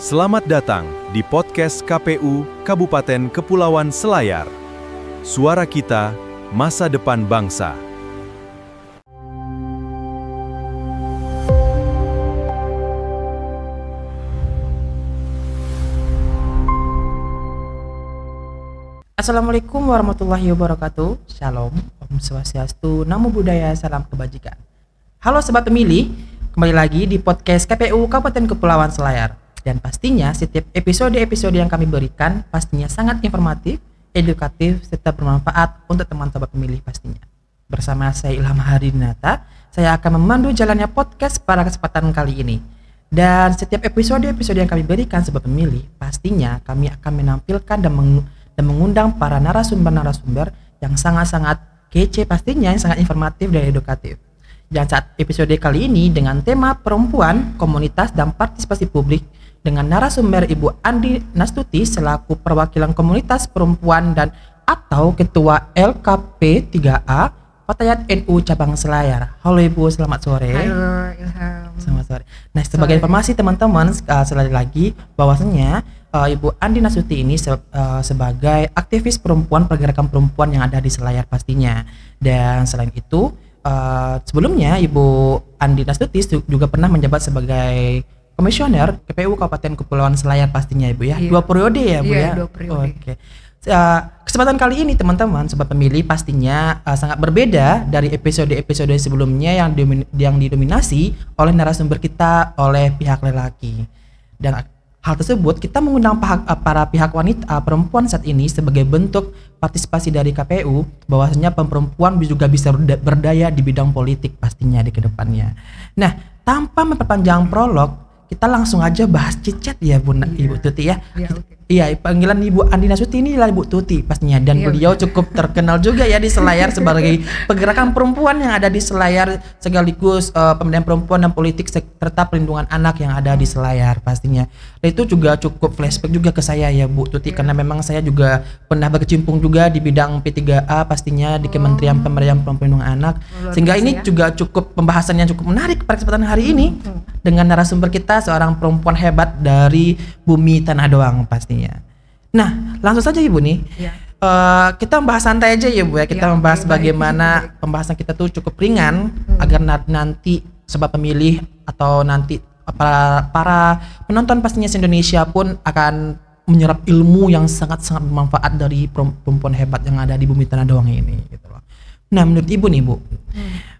Selamat datang di podcast KPU Kabupaten Kepulauan Selayar. Suara kita, masa depan bangsa. Assalamualaikum warahmatullahi wabarakatuh. Shalom, Om Swastiastu, Namo Buddhaya, salam kebajikan. Halo Sobat Pemilih, kembali lagi di podcast KPU Kabupaten Kepulauan Selayar. Dan pastinya setiap episode-episode yang kami berikan pastinya sangat informatif, edukatif, serta bermanfaat untuk teman Sobat Pemilih pastinya. Bersama saya Ilham Harinata, saya akan memandu jalannya podcast pada kesempatan kali ini. Dan setiap episode-episode yang kami berikan Sobat Pemilih, pastinya kami akan menampilkan dan mengundang para narasumber-narasumber yang sangat-sangat kece pastinya, yang sangat informatif dan edukatif. Dan saat episode kali ini dengan tema perempuan, komunitas, dan partisipasi publik dengan narasumber Ibu Andi Nastuti selaku perwakilan komunitas perempuan dan atau Ketua LKP 3A Fatayat NU Cabang Selayar. Halo Ibu, selamat sore. Halo Ilham. Selamat sore. Nah, sebagai informasi teman-teman sekali lagi bahwasanya Ibu Andi Nastuti ini sebagai aktivis perempuan, pergerakan perempuan yang ada di Selayar pastinya. Dan selain itu sebelumnya Ibu Andi Nastuti juga pernah menjabat sebagai komisioner KPU Kabupaten Kepulauan Selayar pastinya Ibu ya. Iya. 2 periode ya Bu ya. 2 periode. Oke. Kesempatan kali ini teman-teman Sobat Pemilih pastinya sangat berbeda dari episode-episode sebelumnya yang didominasi oleh narasumber kita oleh pihak lelaki. Dan hal tersebut kita mengundang para pihak wanita perempuan saat ini sebagai bentuk partisipasi dari KPU bahwasanya perempuan juga bisa berdaya di bidang politik pastinya di kedepannya. Nah, tanpa memperpanjang prolog, kita langsung aja bahas cicat ya Ibu Tuti ya. Iya, panggilan Ibu Andi Nastuti ini adalah Ibu Tuti pastinya, dan beliau cukup terkenal juga ya di Selayar sebagai pergerakan perempuan yang ada di Selayar sekaligus pemberdayaan perempuan dan politik serta perlindungan anak yang ada di Selayar pastinya. Dan itu juga cukup flashback juga ke saya ya Bu Tuti, karena memang saya juga pernah berkecimpung juga di bidang P3A pastinya di Kementerian Pemberdayaan Perempuan Perlindungan Anak. Sehingga ini juga cukup pembahasan yang cukup menarik pada kesempatan hari ini dengan narasumber kita seorang perempuan hebat dari bumi Tanah Doang pastinya. Nah, langsung saja Ibu nih. Kita membahas santai aja ya Bu ya. Kita membahas bagaimana pembahasan kita tuh cukup ringan agar nanti Sobat Pemilih atau nanti para penonton pastinya se-Indonesia pun akan menyerap ilmu yang sangat-sangat bermanfaat dari perempuan hebat yang ada di bumi Tanah Doang ini gitu loh. Nah, menurut Ibu nih Bu,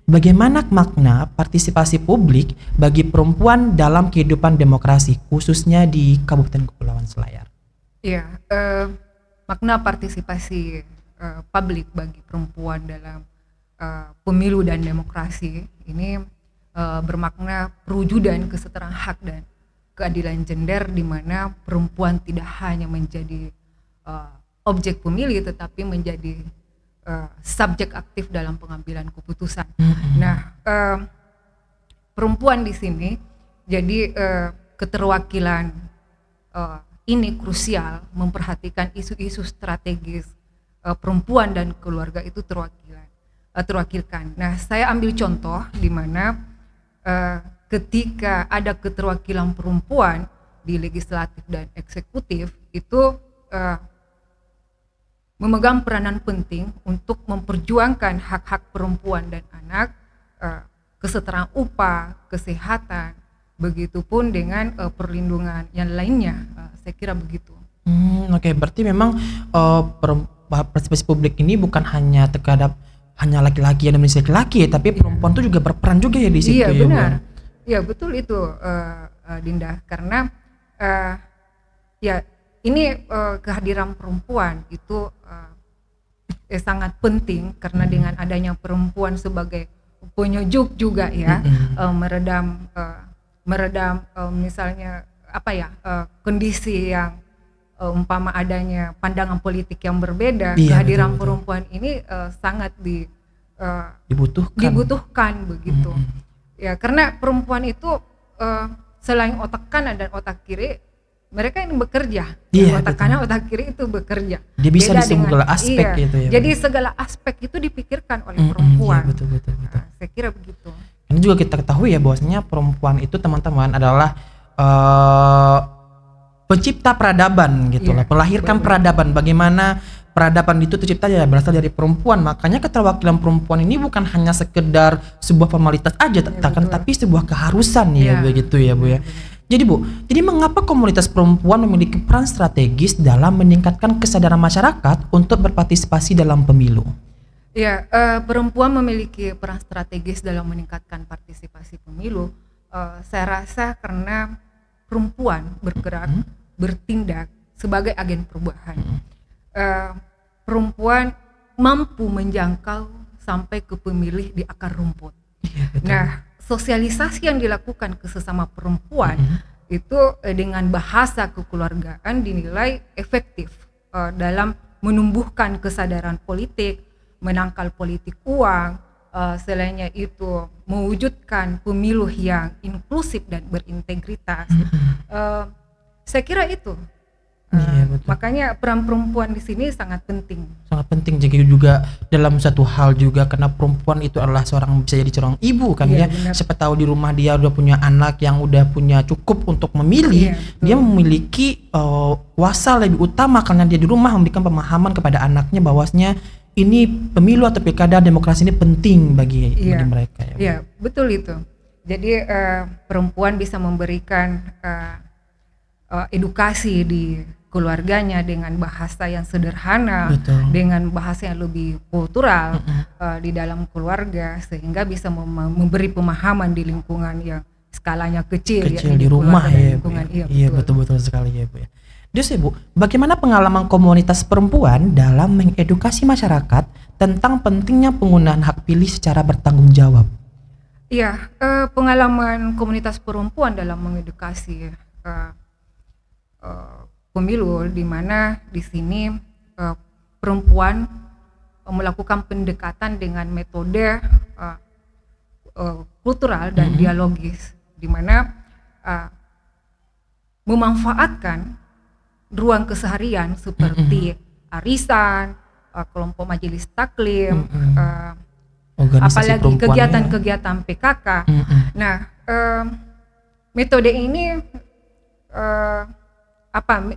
bagaimana makna partisipasi publik bagi perempuan dalam kehidupan demokrasi khususnya di Kabupaten Kepulauan Selayar? Iya, makna partisipasi publik bagi perempuan dalam pemilu dan demokrasi ini bermakna perwujudan kesetaraan hak dan keadilan gender, di mana perempuan tidak hanya menjadi objek pemilih tetapi menjadi subjek aktif dalam pengambilan keputusan. Nah, perempuan di sini jadi keterwakilan ini krusial, memperhatikan isu-isu strategis perempuan dan keluarga itu terwakilkan. Nah, saya ambil contoh di mana ketika ada keterwakilan perempuan di legislatif dan eksekutif itu memegang peranan penting untuk memperjuangkan hak-hak perempuan dan anak, kesetaraan upah, kesehatan, begitupun dengan perlindungan yang lainnya. Saya kira begitu. Oke, berarti memang partisipasi publik ini bukan hanya terhadap hanya laki-laki yang memiliki laki-laki, tapi perempuan itu juga berperan juga ya di situ. Iya, benar. Iya, betul itu Dinda, karena ya ini kehadiran perempuan itu sangat penting karena dengan adanya perempuan sebagai penyejuk juga ya, meredam misalnya kondisi yang umpama adanya pandangan politik yang berbeda, kehadiran perempuan ini sangat dibutuhkan begitu. Ya, karena perempuan itu selain otak kanan dan otak kiri, mereka ini bekerja. Otak kanan, otak kiri itu bekerja. Dia bisa di segala aspek gitu ya. Jadi segala aspek itu dipikirkan oleh perempuan. Iya, betul. Nah, saya kira begitu. Ini juga kita ketahui ya bahwasanya perempuan itu teman-teman adalah pencipta peradaban gitu lah, melahirkan peradaban. Bagaimana peradaban itu tercipta ya berasal dari perempuan. Makanya keterwakilan perempuan ini bukan hanya sekedar sebuah formalitas aja, tapi sebuah keharusan ya begitu ya Bu ya. Jadi Bu, jadi mengapa komunitas perempuan memiliki peran strategis dalam meningkatkan kesadaran masyarakat untuk berpartisipasi dalam pemilu? Ya, perempuan memiliki peran strategis dalam meningkatkan partisipasi pemilu. Saya rasa karena perempuan bergerak, bertindak sebagai agen perubahan. Perempuan mampu menjangkau sampai ke pemilih di akar rumput. Nah, sosialisasi yang dilakukan ke sesama perempuan itu dengan bahasa kekeluargaan dinilai efektif dalam menumbuhkan kesadaran politik, menangkal politik uang, selainnya itu mewujudkan pemilu yang inklusif dan berintegritas. Saya kira itu. Makanya peran perempuan di sini sangat penting. Sangat penting. Jadi juga dalam satu hal juga karena perempuan itu adalah bisa jadi seorang ibu kan ya. Benar. Siapa tahu di rumah dia udah punya anak yang udah punya cukup untuk memilih, dia memiliki kuasa lebih utama karena dia di rumah memberikan pemahaman kepada anaknya bahwasanya ini pemilu atau pilkada demokrasi ini penting bagi mereka ya. Iya, betul itu. Jadi perempuan bisa memberikan edukasi di keluarganya dengan bahasa yang sederhana, dengan bahasa yang lebih kultural di dalam keluarga, sehingga bisa memberi pemahaman di lingkungan yang skalanya kecil ya, di rumah ya. Iya, betul sekali ya Bu ya. Terus ya Bu, bagaimana pengalaman komunitas perempuan dalam mengedukasi masyarakat tentang pentingnya penggunaan hak pilih secara bertanggung jawab? Iya, pengalaman komunitas perempuan dalam mengedukasi pemilu, di mana di sini perempuan melakukan pendekatan dengan metode kultural dan dialogis, di mana memanfaatkan ruang keseharian seperti arisan, kelompok majelis taklim, apalagi kegiatan-kegiatan PKK. Nah, metode ini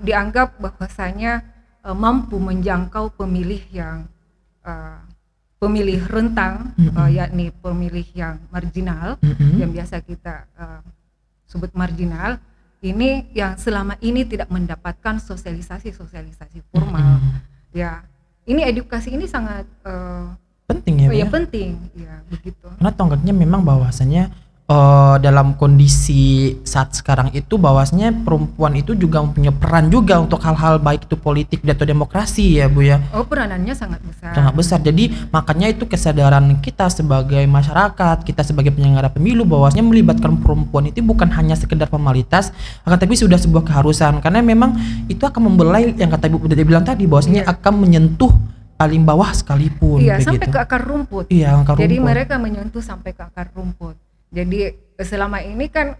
dianggap bahwasanya mampu menjangkau pemilih yang pemilih rentang, yakni pemilih yang marginal, yang biasa kita sebut marginal. Ini yang selama ini tidak mendapatkan sosialisasi formal. Ya, ini edukasi ini sangat penting ya. Penting, ya begitu. Karena tonggaknya memang bahwasanya dalam kondisi saat sekarang itu bahwasanya perempuan itu juga punya peran juga untuk hal-hal baik itu politik atau demokrasi ya Bu ya. Peranannya sangat besar. Sangat besar. Jadi makanya itu kesadaran kita sebagai masyarakat, kita sebagai penyelenggara pemilu bahwasanya melibatkan perempuan itu bukan hanya sekedar formalitas, akan tapi sudah sebuah keharusan karena memang itu akan membelai yang kata Ibu udah bilang tadi bahwasanya akan menyentuh paling bawah sekalipun. Sampai ke akar rumput. Jadi mereka menyentuh sampai ke akar rumput. Jadi selama ini kan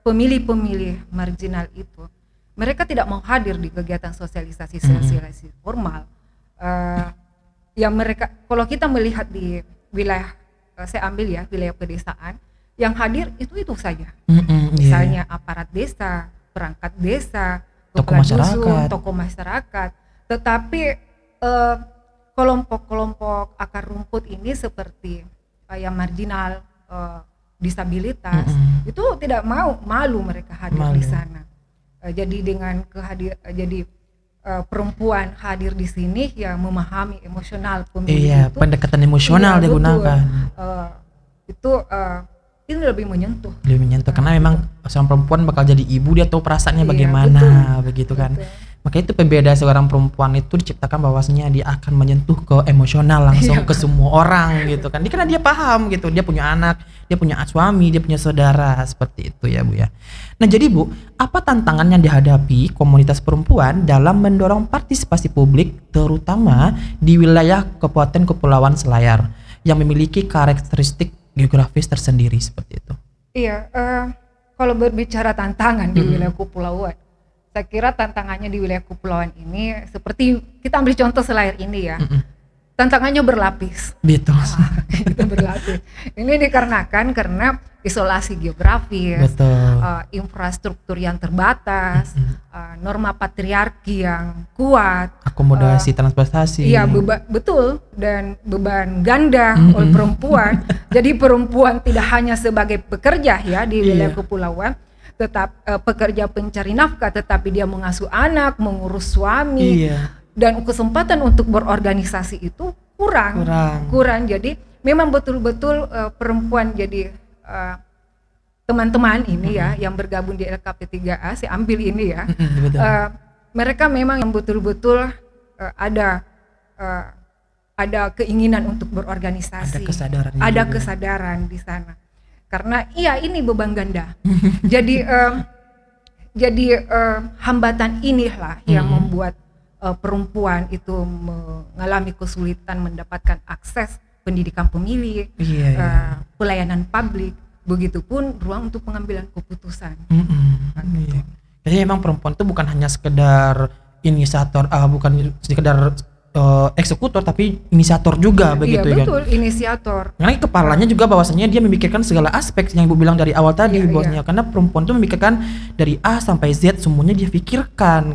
pemilih-pemilih marginal itu mereka tidak mau hadir di kegiatan sosialisasi formal. Yang mereka, kalau kita melihat di wilayah, saya ambil ya wilayah pedesaan, yang hadir itu saja. Misalnya aparat desa, perangkat desa, tokoh masyarakat. Tetapi kelompok-kelompok akar rumput ini seperti yang marginal, disabilitas, itu tidak malu mereka hadir di sana. Jadi dengan perempuan hadir di sini yang memahami emosional pemilih itu, pendekatan emosional digunakan. Ini lebih menyentuh. Karena memang seorang perempuan bakal jadi ibu, dia tahu perasaannya bagaimana, begitu kan. Makanya itu pembeda seorang perempuan itu diciptakan bahwasanya dia akan menyentuh ke emosional langsung ke semua orang gitu kan. Karena dia paham gitu, dia punya anak, dia punya suami, dia punya saudara, seperti itu ya Bu ya. Nah jadi Bu, apa tantangan yang dihadapi komunitas perempuan dalam mendorong partisipasi publik terutama di wilayah Kabupaten Kepulauan Selayar yang memiliki karakteristik geografis tersendiri seperti itu? Iya, kalau berbicara tantangan di wilayah kepulauan, saya kira tantangannya di wilayah kepulauan ini seperti kita ambil contoh Selayar ini ya. Tantangannya berlapis. Betul. Itu berlapis. Ini dikarenakan karena isolasi geografis, Betul. infrastruktur yang terbatas, norma patriarki yang kuat, Akomodasi transportasi. iya betul, dan beban ganda oleh perempuan. Jadi perempuan tidak hanya sebagai pekerja ya di wilayah kepulauan, tetap pekerja pencari nafkah, tetapi dia mengasuh anak, mengurus suami, dan kesempatan untuk berorganisasi itu kurang. Jadi memang betul-betul perempuan jadi teman-teman ini ya yang bergabung di LKP3A, saya ambil ini ya, mereka memang yang betul-betul ada keinginan untuk berorganisasi, ada kesadaran di sana. Karena iya ini beban ganda. jadi hambatan inilah yang membuat perempuan itu mengalami kesulitan mendapatkan akses pendidikan pemilih, pelayanan publik, begitupun ruang untuk pengambilan keputusan. Jadi emang perempuan itu bukan hanya sekedar inisiator, bukan sekedar eksekutor, tapi inisiator juga begitu ya. Iya betul, inisiator. Karena kepalanya juga bahwasanya dia memikirkan segala aspek yang Ibu bilang dari awal tadi, bahwasanya karena perempuan itu memikirkan dari A sampai Z semuanya dia pikirkan.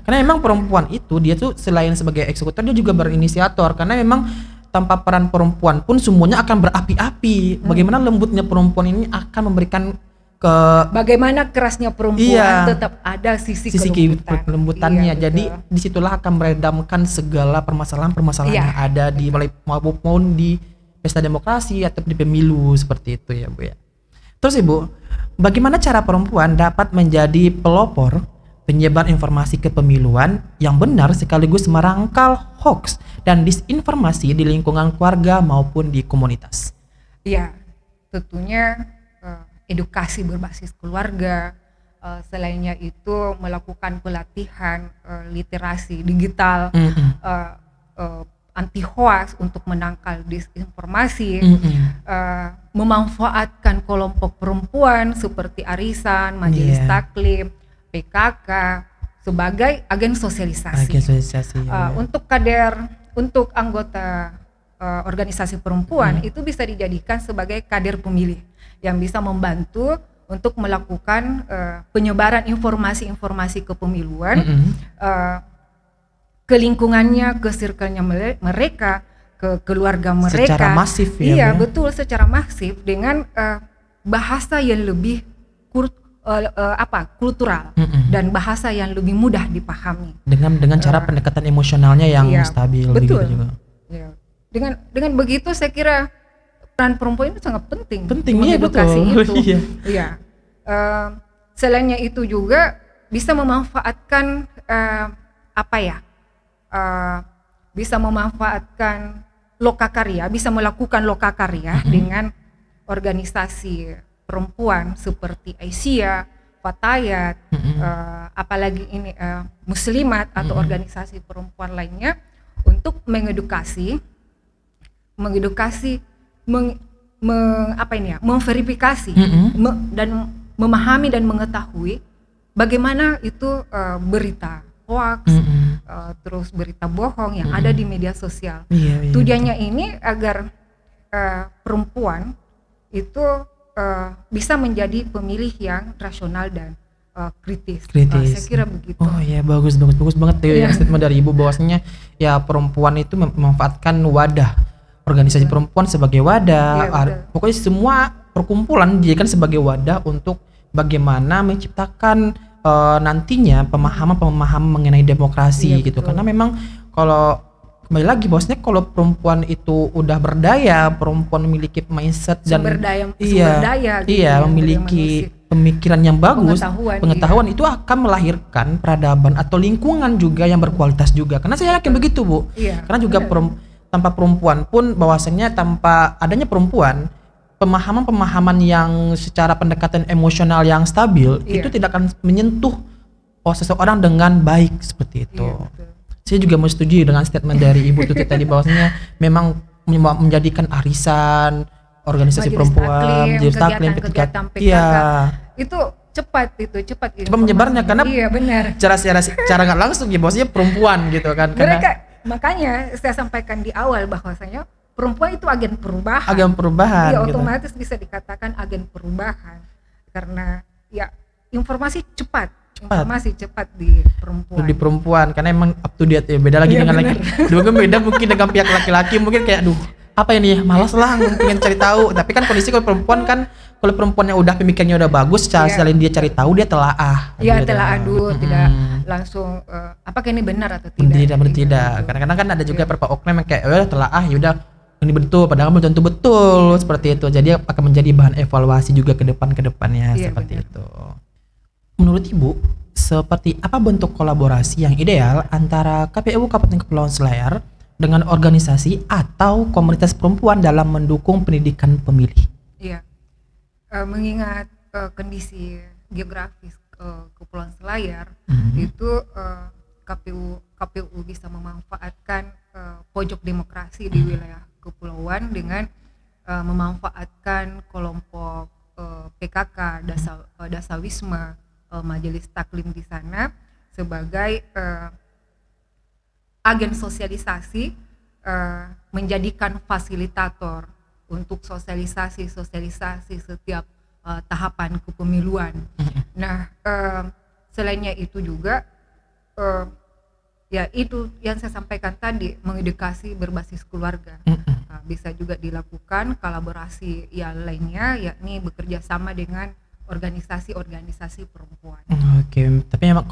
Karena memang perempuan itu dia tuh selain sebagai eksekutor dia juga berinisiator, karena memang tanpa peran perempuan pun semuanya akan berapi-api. Bagaimana lembutnya perempuan ini akan memberikan bagaimana kerasnya perempuan tetap ada sisi kelembutannya. Jadi disitulah akan meredamkan segala permasalahan-permasalahan yang ada di maupun di pesta demokrasi atau di pemilu seperti itu ya Bu ya. Terus Ibu, bagaimana cara perempuan dapat menjadi pelopor penyebar informasi kepemiluan yang benar sekaligus merangkal hoax dan disinformasi di lingkungan keluarga maupun di komunitas? Iya, tentunya edukasi berbasis keluarga, selainnya itu melakukan pelatihan literasi digital, anti hoax untuk menangkal disinformasi, memanfaatkan kelompok perempuan seperti arisan, majelis taklim, PKK sebagai agen sosialisasi. Untuk anggota organisasi perempuan itu bisa dijadikan sebagai kader pemilih yang bisa membantu untuk melakukan penyebaran informasi-informasi kepemiluan ke lingkungannya, ke circle-nya mereka, ke keluarga mereka. Secara masif ya. Iya, betul, secara masif dengan bahasa yang lebih kultural dan bahasa yang lebih mudah dipahami. Dengan cara pendekatan emosionalnya yang stabil. Betul. Gitu juga. Ya. Dengan begitu saya kira peran perempuan itu sangat penting. Mengedukasi itu. Iya. Selainnya itu juga bisa memanfaatkan bisa memanfaatkan lokakarya, bisa melakukan lokakarya dengan organisasi perempuan seperti Aisyah, Fatayat, apalagi ini Muslimat atau organisasi perempuan lainnya untuk memverifikasi, dan memahami dan mengetahui bagaimana itu berita hoax, terus berita bohong yang ada di media sosial. Tujuannya ini agar perempuan itu bisa menjadi pemilih yang rasional dan kritis. Saya kira begitu. Oh ya, bagus banget ya statement dari Ibu bahwasanya ya perempuan itu memanfaatkan wadah organisasi perempuan sebagai wadah. Pokoknya semua perkumpulan dijadikan sebagai wadah untuk bagaimana menciptakan nantinya pemahaman mengenai demokrasi gitu. Karena memang kalau kembali lagi bahwasanya kalau perempuan itu udah berdaya, perempuan memiliki mindset dan memiliki pemikiran yang bagus, pengetahuan itu akan melahirkan peradaban atau lingkungan juga yang berkualitas juga. Karena saya yakin begitu Bu. Karena juga tanpa perempuan pun bahwasanya tanpa adanya perempuan, pemahaman yang secara pendekatan emosional yang stabil itu tidak akan menyentuh seseorang dengan baik seperti itu. Saya juga mau setuju dengan statement dari Ibu Tuti tadi bahwasanya memang menjadikan arisan, organisasi perempuan, majelis taklim, kegiatan PKK itu cepat menyebarnya karena cara nggak langsung ya bahwasanya perempuan gitu kan. Mereka makanya saya sampaikan di awal bahwasanya perempuan itu agen perubahan. Agen perubahan. Iya, gitu. otomatis bisa dikatakan agen perubahan karena ya informasi cepat. Informasi cepat di perempuan. Di perempuan karena emang up to date ya, beda lagi Iya, dengan benar. laki. Dulu kan beda mungkin dengan pihak laki-laki, mungkin kayak aduh apa ini, malas lah pengen cari tahu. Tapi kan kondisi kalau perempuan kan, kalau perempuannya udah pemikirannya udah bagus, Iya. selain dia cari tahu, dia telaah. Ya Dia telah adu, Mm-mm. tidak langsung apakah ini benar atau tidak. Tidak bertidak. Gitu. Kadang-kadang kan ada juga Iya. beberapa oknum yang kayak ya telaah, ya udah ini betul, padahal belum tentu betul seperti itu. Jadi akan menjadi bahan evaluasi juga ke depannya Iya, seperti benar. itu. Menurut Ibu, seperti apa bentuk kolaborasi yang ideal antara KPU Kabupaten Kepulauan Selayar dengan organisasi atau komunitas perempuan dalam mendukung pendidikan pemilih? Iya. Mengingat kondisi geografis Kepulauan Selayar, itu KPU bisa memanfaatkan pojok demokrasi di wilayah kepulauan dengan memanfaatkan kelompok PKK, Dasawisma, Majelis Taklim di sana sebagai agen sosialisasi, menjadikan fasilitator untuk sosialisasi setiap tahapan kepemiluan. Nah, selainnya itu juga ya itu yang saya sampaikan tadi, mengedukasi berbasis keluarga. Bisa juga dilakukan kolaborasi yang lainnya, yakni bekerja sama dengan organisasi-organisasi perempuan. Oke, tapi memang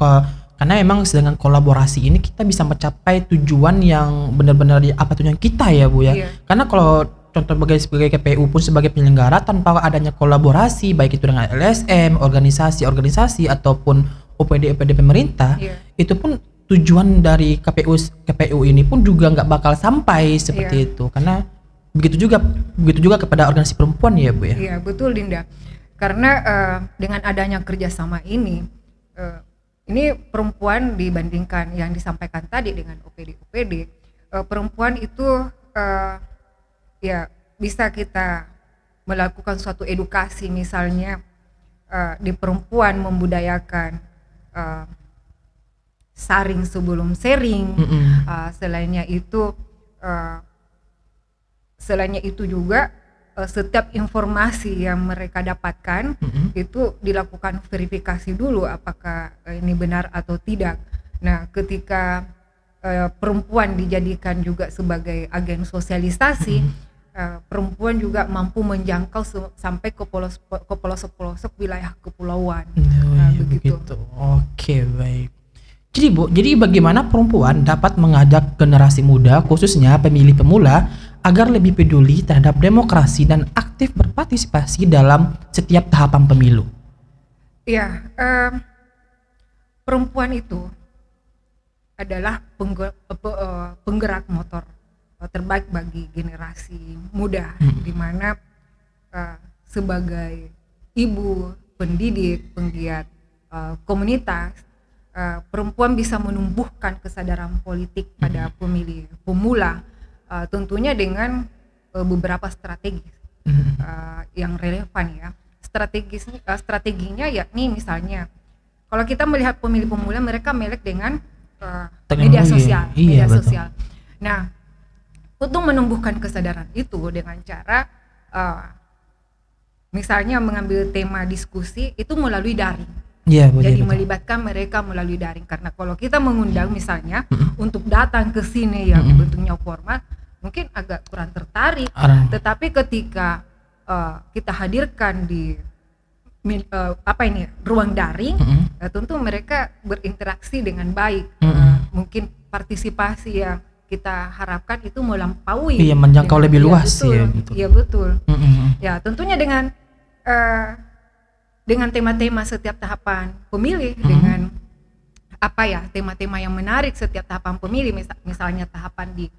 karena memang dengan kolaborasi ini kita bisa mencapai tujuan yang benar-benar apa tujuan kita ya Bu ya. Iya. Karena kalau contoh sebagai KPU pun sebagai penyelenggara, tanpa adanya kolaborasi baik itu dengan LSM, organisasi ataupun OPD pemerintah, Iya. itu pun tujuan dari KPU ini pun juga nggak bakal sampai seperti itu. Karena begitu juga kepada organisasi perempuan ya Bu ya. Iya, betul Dinda. Karena dengan adanya kerjasama ini perempuan dibandingkan yang disampaikan tadi dengan OPD, perempuan itu ya bisa kita melakukan suatu edukasi, misalnya di perempuan membudayakan saring sebelum sharing. Selainnya itu juga setiap informasi yang mereka dapatkan itu dilakukan verifikasi dulu apakah ini benar atau tidak. Nah, ketika perempuan dijadikan juga sebagai agen sosialisasi, perempuan juga mampu menjangkau sampai ke pelosok-pelosok wilayah kepulauan. Begitu. Oke, baik. Jadi Bu, bagaimana perempuan dapat mengajak generasi muda, khususnya pemilih pemula, agar lebih peduli terhadap demokrasi dan aktif berpartisipasi dalam setiap tahapan pemilu? Ya, perempuan itu adalah penggerak motor terbaik bagi generasi muda, di mana sebagai ibu, pendidik, penggiat komunitas, perempuan bisa menumbuhkan kesadaran politik pada pemilih pemula, tentunya dengan beberapa strategi yang relevan ya. Strateginya yakni misalnya kalau kita melihat pemilih pemula, mereka melek dengan media sosial. Iya, betul. Sosial. Nah, untuk menumbuhkan kesadaran itu dengan cara misalnya mengambil tema diskusi itu melalui daring. Iya, Bu. Jadi Betul. melibatkan mereka melalui daring, karena kalau kita mengundang misalnya untuk datang ke sini yang bentuknya formal, mungkin agak kurang tertarik. Tetapi ketika kita hadirkan di ruang daring, tentu mereka berinteraksi dengan baik. Mungkin partisipasi yang kita harapkan itu melampaui. Iya, menjangkau lebih luas ya. Iya betul. Ya, tentunya dengan tema-tema setiap tahapan pemilih, dengan tema-tema yang menarik setiap tahapan pemilih, misalnya tahapan di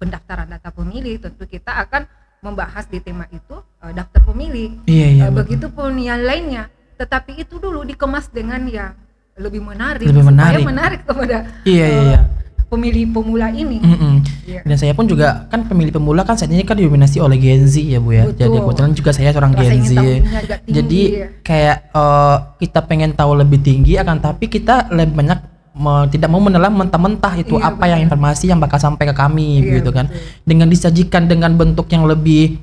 pendaftaran data pemilih, tentu kita akan membahas di tema itu daftar pemilih. Begitupun yang lainnya, tetapi itu dulu dikemas dengan yang lebih menarik. Supaya menarik kepada pemilih pemula ini. Dan saya pun juga kan pemilih pemula kan saat ini kan didominasi oleh Gen Z ya Bu ya. Betul. Jadi kebetulan juga saya seorang Rasa Gen ingin Z. tahunya agak tinggi, Jadi ya. kayak kita pengen tahu lebih tinggi, akan tapi kita lebih banyak tidak mau menelan mentah-mentah itu Iya, apa yang betul. informasi yang bakal sampai ke kami Iya, gitu kan. betul. Dengan disajikan dengan bentuk yang lebih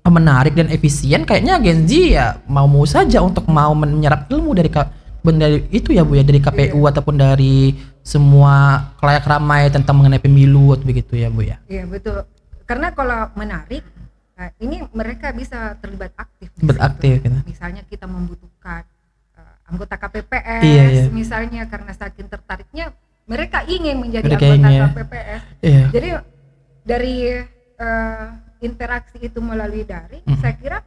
menarik dan efisien, kayaknya Gen Z ya mau saja untuk mau menyerap ilmu dari dari itu ya Bu ya, dari KPU ataupun dari semua khalayak ramai tentang mengenai pemilu atau begitu ya Bu ya. Iya betul. Karena kalau menarik, ini mereka bisa terlibat aktif di Terlibat situ. aktif, gitu. Misalnya kita membutuhkan anggota KPPS, Iya, iya. misalnya karena saking tertariknya mereka ingin menjadi Mereka anggota ingin. KPPS. Iya. Jadi dari interaksi itu melalui daring, saya kira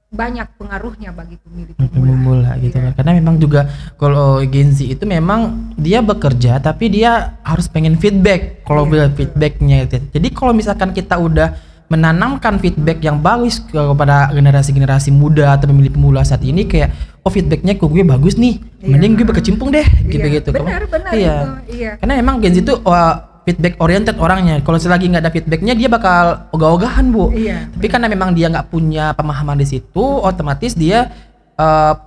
banyak pengaruhnya bagi pemilih Pemula gitu kan. Karena memang juga kalau Gen Z itu memang dia bekerja tapi dia harus pengen feedback kalau Iya, feedbacknya itu. Jadi kalau misalkan kita udah menanamkan feedback yang bagus kepada generasi-generasi muda atau pemilih pemula saat ini, kayak feedbacknya ke gue bagus nih, mending gue berkecimpung deh gitu gitu. Benar Iya. itu. Iya. Karena emang Gen Z itu feedback oriented orangnya. Kalau selagi nggak ada feedbacknya dia bakal ogah-ogahan Bu. Iya. Tapi karena memang dia nggak punya pemahaman di situ, otomatis dia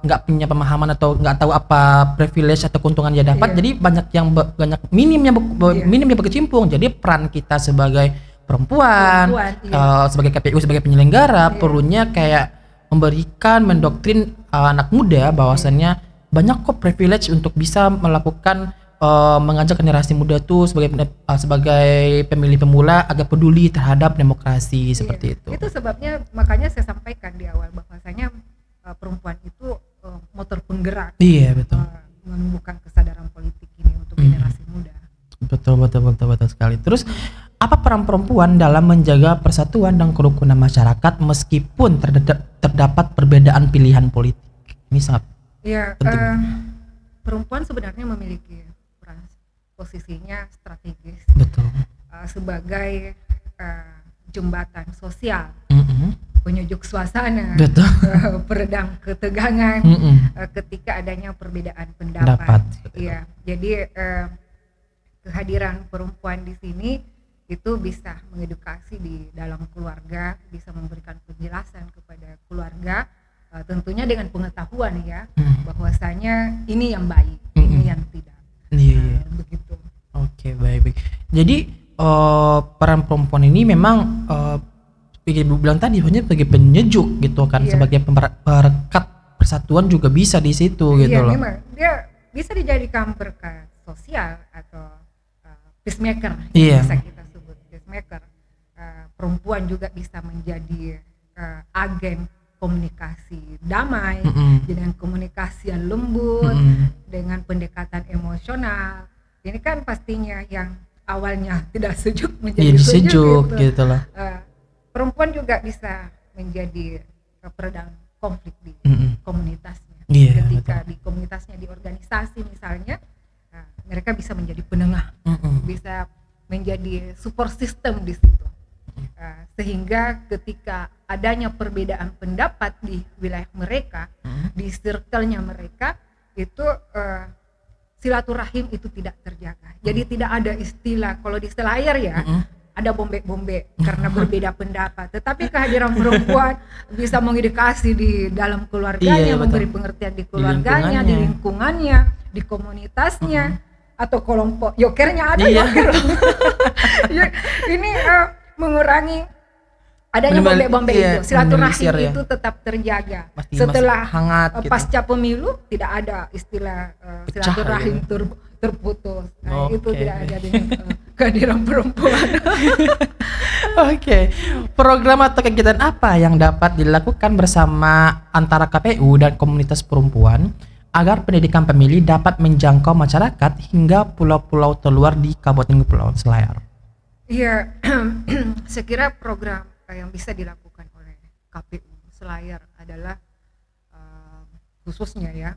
nggak punya pemahaman atau nggak tahu apa privilege atau keuntungan dia dapat. Iya. Jadi banyak yang banyak minim yang berkecimpung. Jadi peran kita sebagai perempuan, iya. sebagai KPU sebagai penyelenggara Iya. perlunya kayak memberikan mendoktrin anak muda bahwasannya banyak kok privilege untuk bisa melakukan mengajak generasi muda tuh sebagai pemilih pemula agak peduli terhadap demokrasi seperti itu. Itu sebabnya makanya saya sampaikan di awal bahwasanya perempuan itu motor penggerak. Iya betul. Menumbuhkan kesadaran politik ini untuk generasi muda. Betul sekali. Terus apa peran perempuan dalam menjaga persatuan dan kerukunan masyarakat meskipun terdapat perbedaan pilihan politik? Ini sangat Ya, penting. perempuan sebenarnya memiliki peran posisinya strategis Betul. sebagai jembatan sosial, Mm-mm. penyejuk suasana, Betul. peredam ketegangan Mm-mm. ketika adanya perbedaan Pendapat, pendapat. betul. Iya, jadi kehadiran perempuan di sini itu bisa mengedukasi di dalam keluarga, bisa memberikan penjelasan kepada keluarga, tentunya dengan pengetahuan ya, bahwasanya ini yang baik, ini yang tidak. Iya. Begitu. Oke, baik. Jadi peran perempuan ini memang seperti Ibu bilang tadi hanya sebagai penyejuk gitu kan, Iya. sebagai perekat persatuan juga bisa di situ gitu Iya, loh. memang dia bisa dijadikan perekat sosial atau peacemaker, Iya. bisa kita sebut peacemaker. Perempuan juga bisa menjadi agen komunikasi damai, dengan komunikasi yang lembut, dengan pendekatan emosional. Ini kan pastinya yang awalnya tidak sejuk menjadi Jadi sejuk gitu loh. Perempuan juga bisa menjadi peredam konflik di komunitasnya. Iya, Ketika di komunitasnya, di organisasi misalnya, mereka bisa menjadi penengah, bisa menjadi support system di situ. Sehingga ketika adanya perbedaan pendapat di wilayah mereka, di circle-nya mereka, itu silaturahim itu tidak terjaga. Jadi tidak ada istilah, kalau di selayar ya, ada bombek-bombek karena berbeda pendapat. Tetapi kehadiran perempuan bisa mengedukasi di dalam keluarganya, Iya, betul. memberi pengertian di keluarganya, di lingkungannya, di komunitasnya, atau kelompok yokernya ada Iya. yoker. Ya, ini mengurangi adanya bombek-bombek Iya, itu. Silaturahim meminimalisir ya. itu tetap terjaga. Masih Setelah hangat gitu. pasca pemilu tidak ada istilah Pecah, silaturahim gitu. terputus. Nah, itu Oke. tidak ada dengan kehadiran perempuan. Oke. Program atau kegiatan apa yang dapat dilakukan bersama antara KPU dan komunitas perempuan agar pendidikan pemilih dapat menjangkau masyarakat hingga pulau-pulau terluar di Kabupaten Kepulauan Selayar? Iya, saya kira program yang bisa dilakukan oleh KPU Selayar adalah khususnya ya,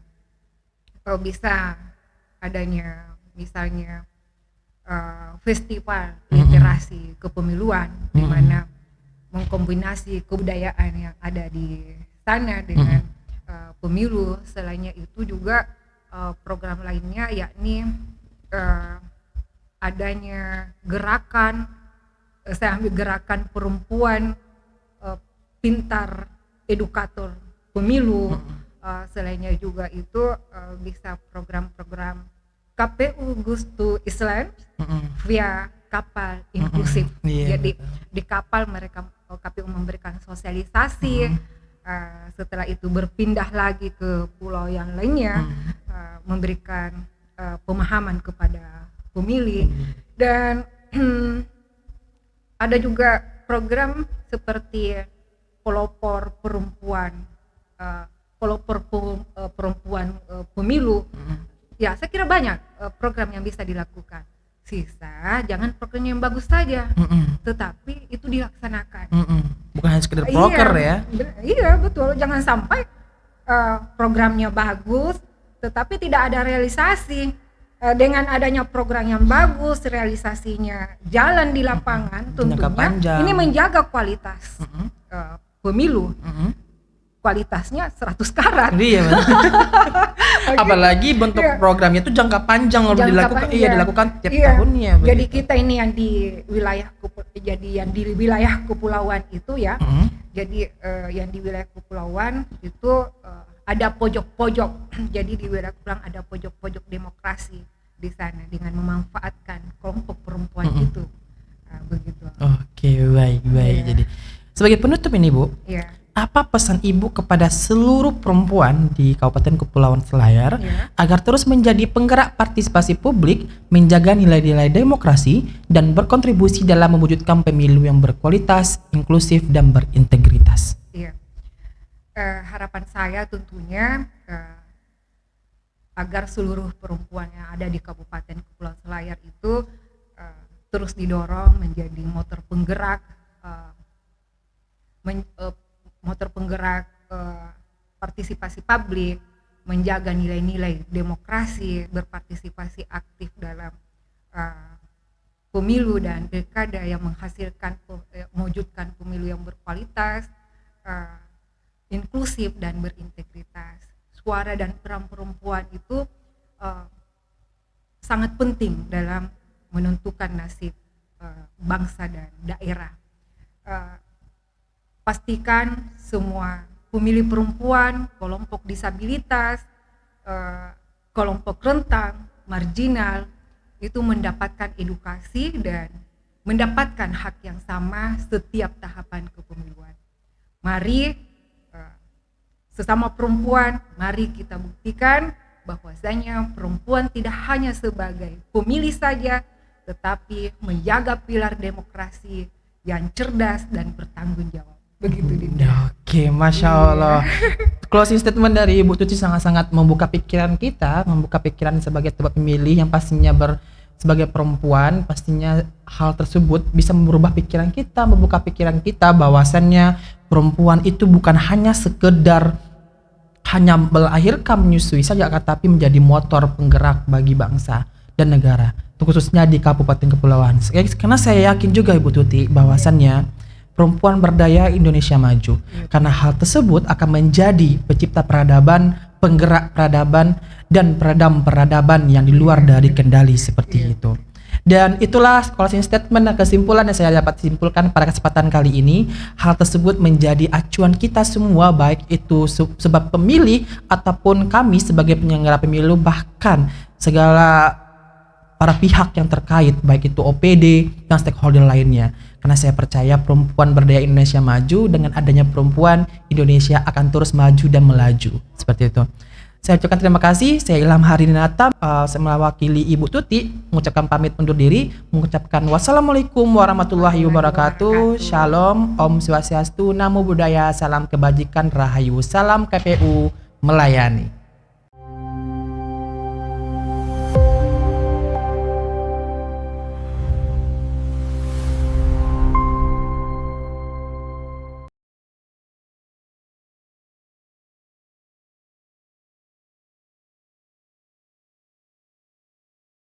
bisa adanya misalnya festival literasi kepemiluan, di mana mengkombinasi kebudayaan yang ada di sana dengan pemilu. Selainnya itu juga program lainnya yakni adanya gerakan, saya ambil gerakan perempuan pintar edukator pemilu. Selainnya juga itu bisa program-program KPU goes to Island via kapal inklusif. Iya, Jadi betul. di kapal mereka KPU memberikan sosialisasi. Setelah itu berpindah lagi ke pulau yang lainnya, memberikan pemahaman kepada pemilih. Dan ada juga program seperti pelopor perempuan, pemilu. Ya, saya kira banyak program yang bisa dilakukan. Sisa jangan program yang bagus saja, tetapi itu dilaksanakan. Bukan hanya sekedar proker ya. Iya, betul. Jangan sampai programnya bagus tetapi tidak ada realisasi. Dengan adanya program yang bagus, realisasinya jalan di lapangan, Jangka tentunya panjang. ini menjaga kualitas pemilu. Kualitasnya 100 karat. Iya, betul. Apalagi bentuk Iya. programnya itu jangka panjang harus Jangka dilakukan. panjang. Iya, dilakukan tiap Iya. tahunnya. Jadi begitu. kita ini yang di wilayah kepulauan itu ya. Jadi yang di wilayah kepulauan itu ada pojok-pojok. Jadi di wilayah kepulauan ada pojok-pojok demokrasi di sana dengan memanfaatkan kelompok perempuan itu. Begitu. Oke, baik. Iya. Jadi sebagai penutup ini, Bu, Iya. apa pesan Ibu kepada seluruh perempuan di Kabupaten Kepulauan Selayar Iya. agar terus menjadi penggerak partisipasi publik, menjaga nilai-nilai demokrasi, dan berkontribusi dalam mewujudkan pemilu yang berkualitas, inklusif, dan berintegritas? Iya. Harapan saya tentunya agar seluruh perempuan yang ada di Kabupaten Kepulauan Selayar itu terus didorong menjadi motor penggerak partisipasi publik, menjaga nilai-nilai demokrasi, berpartisipasi aktif dalam pemilu dan pilkada yang menghasilkan mewujudkan pemilu yang berkualitas, inklusif dan berintegritas. Suara dan peran perempuan itu sangat penting dalam menentukan nasib bangsa dan daerah. Pastikan semua pemilih perempuan, kelompok disabilitas, kelompok rentan, marginal itu mendapatkan edukasi dan mendapatkan hak yang sama setiap tahapan kepemiluan. Mari sesama perempuan, mari kita buktikan bahwasanya perempuan tidak hanya sebagai pemilih saja, tetapi menjaga pilar demokrasi yang cerdas dan bertanggung jawab. Begitu Dinda. Oke, Masya Allah. Closing statement dari Ibu Tuti sangat-sangat membuka pikiran kita, membuka pikiran sebagai tempat pemilih yang pastinya sebagai perempuan, pastinya hal tersebut bisa merubah pikiran kita, membuka pikiran kita bahwasannya perempuan itu bukan hanya sekedar hanya melahirkan, menyusui saja, tapi menjadi motor penggerak bagi bangsa dan negara, khususnya di Kabupaten Kepulauan. Karena saya yakin juga Ibu Tuti bahwasannya perempuan berdaya Indonesia maju. Karena hal tersebut akan menjadi pencipta peradaban, penggerak peradaban, dan peredam peradaban yang di luar dari kendali seperti itu. Dan itulah closing statement dan kesimpulan yang saya dapat simpulkan pada kesempatan kali ini. Hal tersebut menjadi acuan kita semua, baik itu sebab pemilih ataupun kami sebagai penyelenggara pemilu, bahkan segala para pihak yang terkait, baik itu OPD dan stakeholder lainnya. Karena saya percaya perempuan berdaya Indonesia maju, dengan adanya perempuan Indonesia akan terus maju dan melaju. Seperti itu. Saya ucapkan terima kasih. Saya Ilham Harinata, saya mewakili Ibu Tuti, mengucapkan pamit undur diri, mengucapkan wassalamualaikum warahmatullahi wabarakatuh. Shalom, Om Swastiastu, Namo Buddhaya, salam kebajikan, Rahayu, salam KPU melayani.